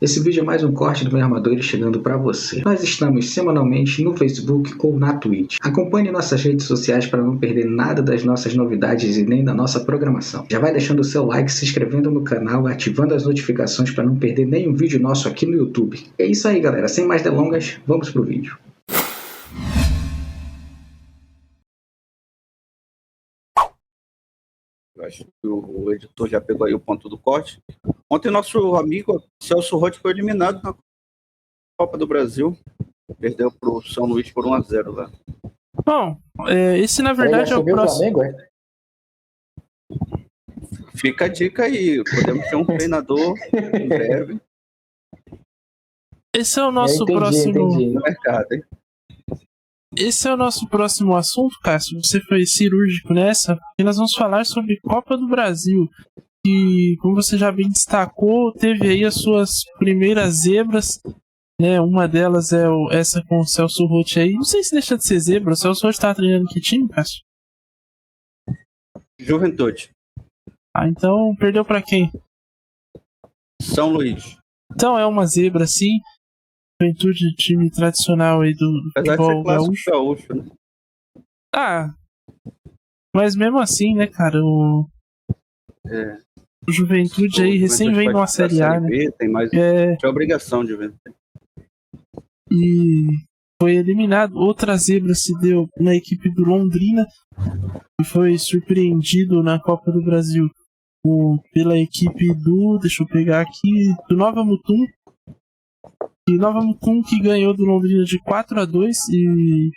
Esse vídeo é mais um corte do meu Armadores chegando para você. Nós estamos semanalmente no Facebook ou na Twitch. Acompanhe nossas redes sociais para não perder nada das nossas novidades e nem da nossa programação. Já vai deixando o seu like, se inscrevendo no canal, ativando as notificações para não perder nenhum vídeo nosso aqui no YouTube. É isso aí, galera. Sem mais delongas, vamos pro vídeo. Eu acho que o editor já pegou aí o ponto do corte. Ontem nosso amigo Celso Roth foi eliminado na Copa do Brasil. Perdeu para o São Luís por 1-0 lá. Bom, esse na verdade é o próximo. Flamengo, é? Fica a dica aí, podemos ter um treinador em breve. Esse é o nosso próximo. No mercado, hein? Esse é o nosso próximo assunto, Cássio. Você foi cirúrgico nessa, e nós vamos falar sobre Copa do Brasil. Que, como você já bem destacou, teve aí as suas primeiras zebras, né? Uma delas é essa com o Celso Roth aí. Não sei se deixa de ser zebra. O Celso Roth tá treinando que time, Cássio? Juventude. Ah, então perdeu pra quem? São Luís. Então é uma zebra, sim. Juventude, time tradicional aí do futebol gaúcho, né? Ah, mas mesmo assim, né, cara, o Juventude aí recém vem numa Série A, né? B, tem mais obrigação de ver. E foi eliminado. Outra zebra se deu na equipe do Londrina, que foi surpreendido na Copa do Brasil pela equipe deixa eu pegar aqui, do Nova Mutum. E Nova Mutum que ganhou do Londrina de 4-2 e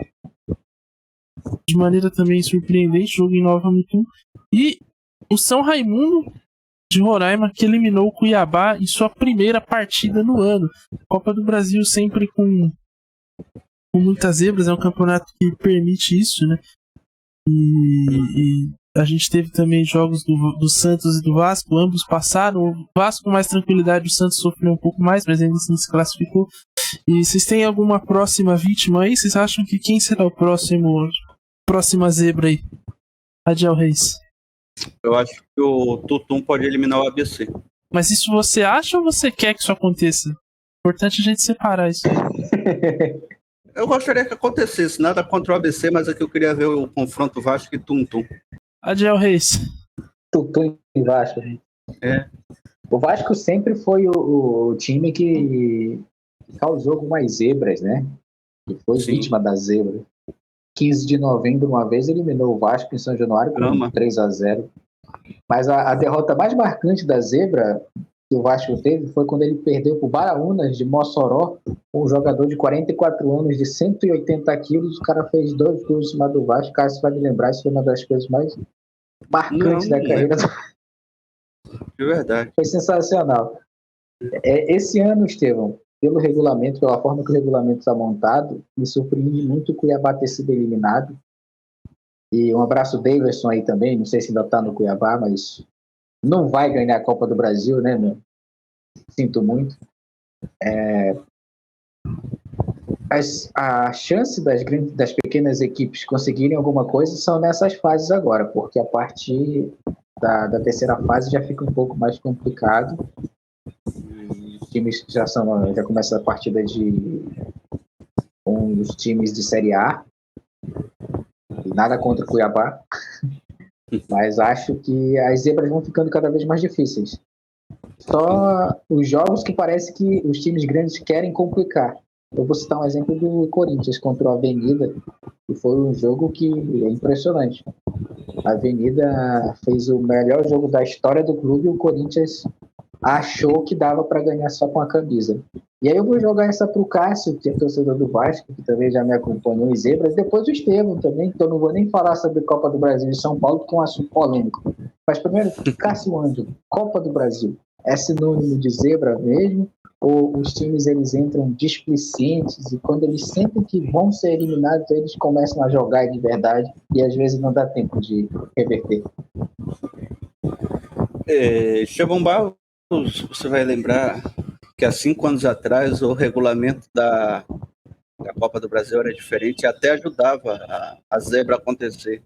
de maneira também surpreendente, jogo em Nova Mutum. E o São Raimundo de Roraima que eliminou o Cuiabá em sua primeira partida no ano. Copa do Brasil sempre com muitas zebras, é um campeonato que permite isso, né? E a gente teve também jogos do Santos e do Vasco, ambos passaram. O Vasco com mais tranquilidade, o Santos sofreu um pouco mais, mas ainda assim se classificou. E vocês têm alguma próxima vítima aí? Vocês acham que quem será o próxima zebra aí? Adiel Reis. Eu acho que o Tutum pode eliminar o ABC. Mas isso você acha ou você quer que isso aconteça? Importante a gente separar isso aí. Eu gostaria que acontecesse, nada contra o ABC, mas aqui eu queria ver o confronto Vasco e Tum-Tum. Adiel Reis. Tutum e Vasco. O Vasco sempre foi o time que causou algumas zebras, né? Que foi vítima da zebra. 15 de novembro, uma vez, eliminou o Vasco em São Januário com 3-0. Mas a derrota mais marcante da zebra que o Vasco teve foi quando ele perdeu para o Baraunas de Mossoró, um jogador de 44 anos, de 180 quilos. O cara fez 2 gols em cima do Vasco. Cássio vai me lembrar, isso foi uma das coisas mais marcantes da carreira do... De verdade. Foi sensacional. Esse ano, Estevão, pelo regulamento, pela forma que o regulamento está montado, me surpreende muito o Cuiabá ter sido eliminado. E um abraço Davidson aí também, não sei se ainda está no Cuiabá, mas não vai ganhar a Copa do Brasil, né, meu? Sinto muito. A chance das pequenas equipes conseguirem alguma coisa são nessas fases agora, porque a partir da terceira fase já fica um pouco mais complicado. Os times já começam a partida com os times de Série A. Nada contra o Cuiabá, mas acho que as zebras vão ficando cada vez mais difíceis. Só os jogos que parece que os times grandes querem complicar. Eu vou citar um exemplo do Corinthians contra o Avenida, que foi um jogo que é impressionante. A Avenida fez o melhor jogo da história do clube e o Corinthians achou que dava para ganhar só com a camisa. E aí eu vou jogar essa pro Cássio, que é torcedor do Vasco, que também já me acompanhou em zebras, depois o Estevão também, que eu não vou nem falar sobre Copa do Brasil e São Paulo, que é um assunto polêmico. Mas primeiro, Cássio Ângelo, Copa do Brasil, é sinônimo de zebra mesmo? Ou os times eles entram displicentes e quando eles sentem que vão ser eliminados, eles começam a jogar de verdade e às vezes não dá tempo de reverter? Estevão Barros, você vai lembrar que há 5 anos atrás o regulamento da Copa do Brasil era diferente e até ajudava a zebra a acontecer.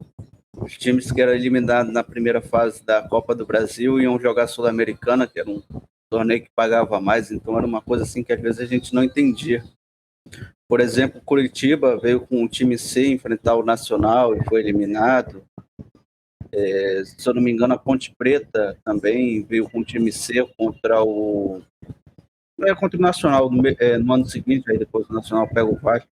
Os times que eram eliminados na primeira fase da Copa do Brasil iam jogar a Sul-Americana, que era um torneio que pagava mais, então era uma coisa assim que às vezes a gente não entendia. Por exemplo, Curitiba veio com o time C enfrentar o Nacional e foi eliminado. Se eu não me engano, a Ponte Preta também veio com o time C contra o Nacional no ano seguinte, aí depois o Nacional pega o Vasco.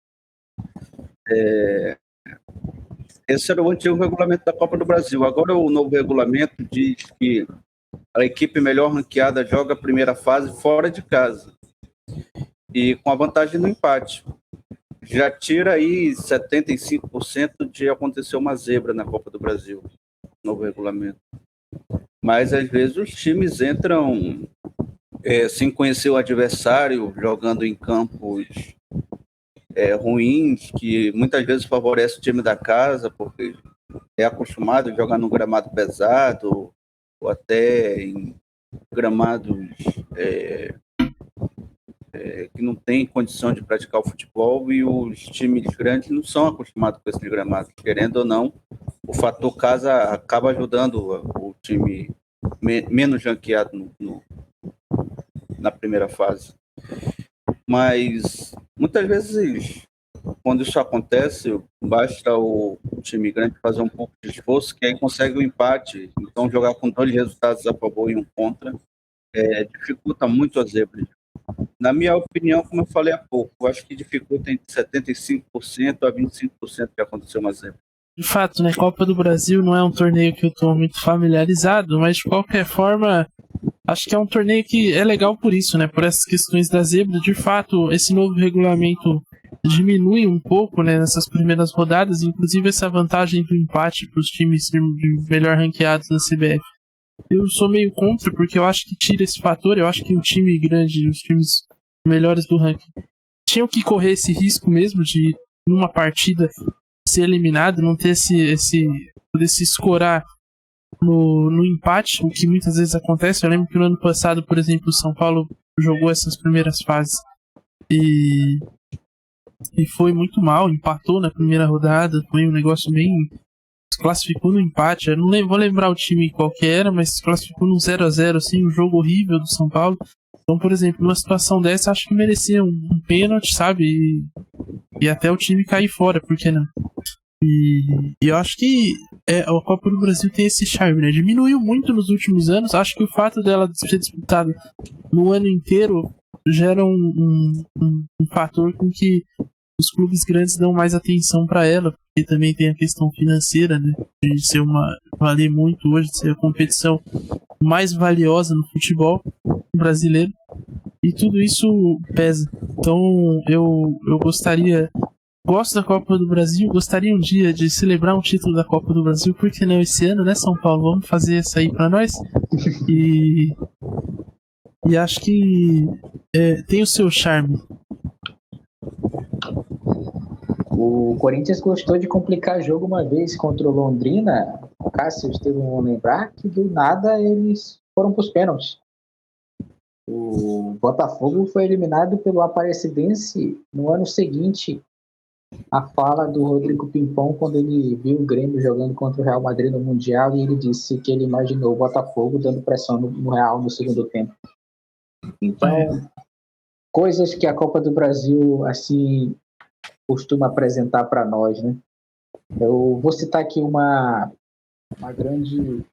Esse era o antigo regulamento da Copa do Brasil. Agora o novo regulamento diz que a equipe melhor ranqueada joga a primeira fase fora de casa e com a vantagem do empate. Já tira aí 75% de acontecer uma zebra na Copa do Brasil, novo regulamento. Mas às vezes os times entram sem conhecer o adversário, jogando em campos ruins, que muitas vezes favorece o time da casa, porque é acostumado a jogar num gramado pesado, ou até em gramados que não tem condição de praticar o futebol, e os times grandes não são acostumados com esses gramados. Querendo ou não, o fator casa acaba ajudando o time menos ranqueado na primeira fase. Mas muitas vezes, quando isso acontece, basta o time grande fazer um pouco de esforço, que aí consegue o empate. Então, jogar com 2 resultados a favor e 1 contra dificulta muito a zebra. Na minha opinião, como eu falei há pouco, eu acho que dificulta entre 75% a 25% que aconteceu uma zebra. De fato, né, Copa do Brasil não é um torneio que eu estou muito familiarizado, mas de qualquer forma, acho que é um torneio que é legal por isso, né, por essas questões da zebra. De fato, esse novo regulamento diminui um pouco, né, nessas primeiras rodadas, inclusive essa vantagem do empate para os times melhor ranqueados da CBF. Eu sou meio contra, porque eu acho que tira esse fator. Eu acho que o time grande, os times melhores do ranking, tinham que correr esse risco mesmo de, numa partida, ser eliminado, não ter poder se escorar no empate, o que muitas vezes acontece. Eu lembro que no ano passado, por exemplo, o São Paulo jogou essas primeiras fases e foi muito mal, empatou na primeira rodada, foi um negócio bem... se classificou no empate, eu não vou lembrar o time qual que era, mas se classificou num 0-0, assim, um jogo horrível do São Paulo. Então, por exemplo, numa situação dessa, acho que merecia um pênalti, sabe, e até o time cair fora, por que não? E eu acho que a Copa do Brasil tem esse charme, né? Diminuiu muito nos últimos anos. Acho que o fato dela ser disputada no ano inteiro gera um fator com que os clubes grandes dão mais atenção para ela, porque também tem a questão financeira, né? De ser valer muito hoje, de ser a competição mais valiosa no futebol brasileiro, e tudo isso pesa. Então eu gosto da Copa do Brasil, gostaria um dia de celebrar um título da Copa do Brasil, por que não esse ano, né, São Paulo? Vamos fazer isso aí pra nós. E acho que tem o seu charme. O Corinthians gostou de complicar jogo uma vez contra o Londrina. O Cássio esteve a lembrar que do nada eles foram para os pênaltis. O Botafogo foi eliminado pelo Aparecidense no ano seguinte. A fala do Rodrigo Pimpão, quando ele viu o Grêmio jogando contra o Real Madrid no Mundial, e ele disse que ele imaginou o Botafogo dando pressão no Real no segundo tempo. Então, coisas que a Copa do Brasil assim costuma apresentar para nós, né? Eu vou citar aqui uma grande,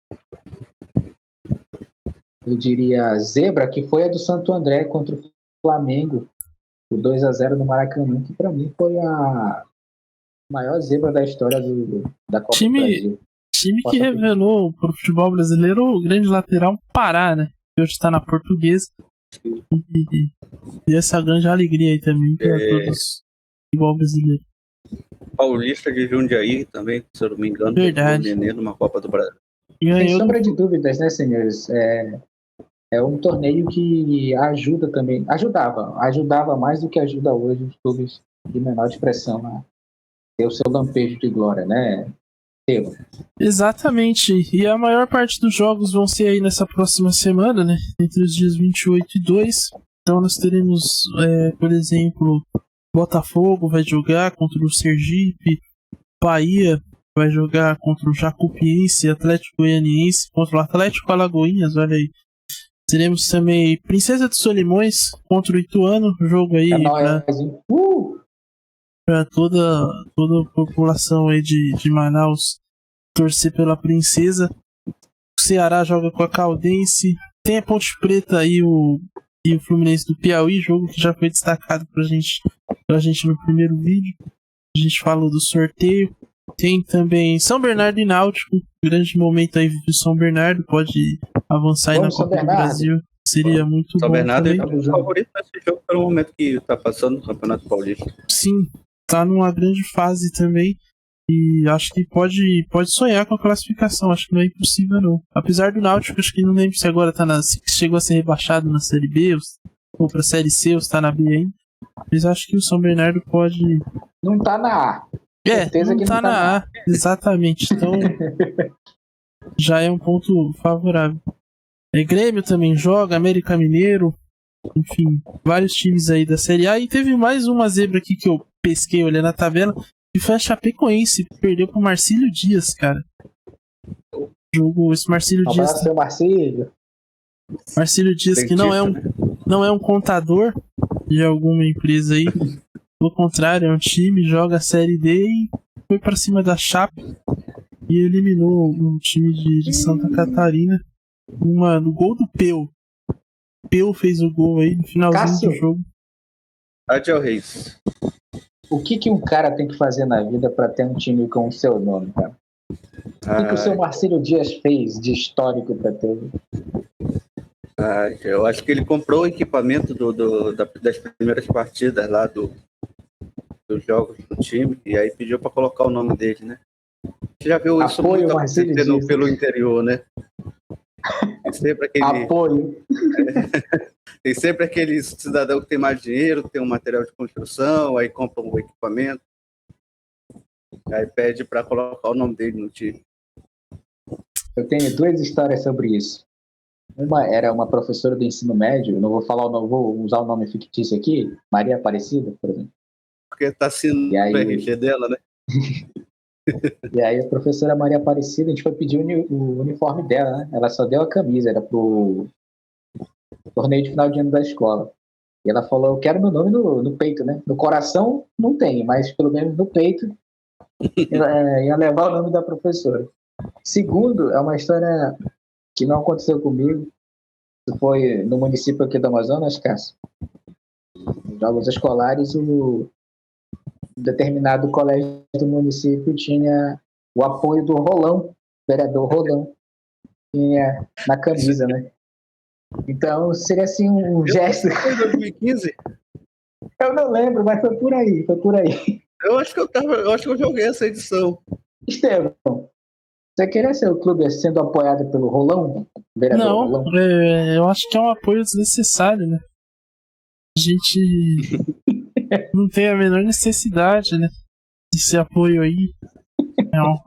eu diria, zebra, que foi a do Santo André contra o Flamengo, o 2-0 no Maracanã, que para mim foi a maior zebra da história da Copa do Brasil. Time que revelou para o futebol brasileiro o grande lateral Pará, né? Que hoje está na Portuguesa. E essa grande alegria aí também para todos o futebol brasileiro. Paulista de Jundiaí também, se eu não me engano, verdade, o Nenê numa Copa do Brasil. Sem sombra de dúvidas, né, senhores? É um torneio que ajuda também, ajudava mais do que ajuda hoje os clubes de menor expressão a ter o seu lampejo de glória, né? Exatamente, e a maior parte dos jogos vão ser aí nessa próxima semana, né? Entre os dias 28 e 2. Então nós teremos, por exemplo, Botafogo vai jogar contra o Sergipe, Bahia vai jogar contra o Jacupiense, Atlético Goianiense contra o Atlético Alagoinhas, olha aí. Teremos também Princesa de Solimões contra o Ituano, jogo aí para toda a população aí de Manaus torcer pela Princesa. O Ceará joga com a Caldense. Tem a Ponte Preta e o Fluminense do Piauí, jogo que já foi destacado pela gente no primeiro vídeo. A gente falou do sorteio. Tem também São Bernardo e Náutico. Grande momento aí do São Bernardo. Pode avançar aí na Copa do Brasil. Seria muito São bom Bernardo também. é o favorito nesse jogo pelo momento que está passando no Campeonato Paulista. Sim, tá numa grande fase também. E acho que pode sonhar com a classificação. Acho que não é impossível, não. Apesar do Náutico, acho que não lembro se agora se chegou a ser rebaixado na Série B ou pra Série C, ou está na B ainda. Mas acho que o São Bernardo pode... Não tá na A. Certeza não que tá não tá na A. Exatamente. Então, já é um ponto favorável. Grêmio também joga, América Mineiro, enfim, vários times aí da Série A. E teve mais uma zebra aqui que eu pesquei olhando a tabela, que foi a Chapecoense, perdeu pro Marcílio Dias, cara. Jogo esse Marcílio Dias. Abraço, seu Marcílio. Marcílio Dias, que não é um contador de alguma empresa aí. Pelo contrário, é um time, joga a Série D e foi pra cima da Chape e eliminou o time de Santa Catarina. No gol do Peu. Peu fez o gol aí no finalzinho do jogo. Adiel Reis. O que um cara tem que fazer na vida pra ter um time com o seu nome, cara? O que o seu Marcílio Dias fez de histórico pra ter? Eu acho que ele comprou o equipamento das primeiras partidas lá dos jogos do time e aí pediu pra colocar o nome dele, né? Você já viu isso muito acontecendo pelo interior, né? Tem sempre aquele... Apoio. Tem sempre aquele cidadão que tem mais dinheiro, que tem um material de construção, aí compra um equipamento, aí pede para colocar o nome dele no time. Eu tenho duas histórias sobre isso. Uma era uma professora do ensino médio, não vou falar o nome, vou usar o nome fictício aqui, Maria Aparecida, por exemplo. Porque tá sendo o RG dela, né? E aí a professora Maria Aparecida, a gente foi pedir o uniforme dela, né? Ela só deu a camisa, era pro torneio de final de ano da escola. E ela falou, eu quero meu nome no peito, né? No coração não tem, mas pelo menos no peito ia levar o nome da professora. Segundo, é uma história que não aconteceu comigo. Foi no município aqui do Amazonas, Cássio. Nos jogos escolares, um determinado colégio do município tinha o apoio do Rolão, vereador Rolão, tinha na camisa, né? Então, seria assim um gesto... Foi em 2015? Eu não lembro, mas foi por aí. Eu acho que eu joguei essa edição. Estevão, você queria ser o clube sendo apoiado pelo Rolão? Vereador não, Rolão? Eu acho que é um apoio desnecessário, né? A gente não tem a menor necessidade, né? Desse apoio aí.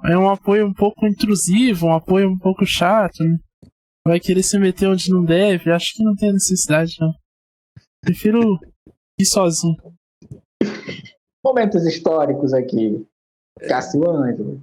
É um apoio um pouco intrusivo, um apoio um pouco chato, né? Vai querer se meter onde não deve. Acho que não tem necessidade, não. Prefiro ir sozinho. Momentos históricos aqui. Cássio Ângelo.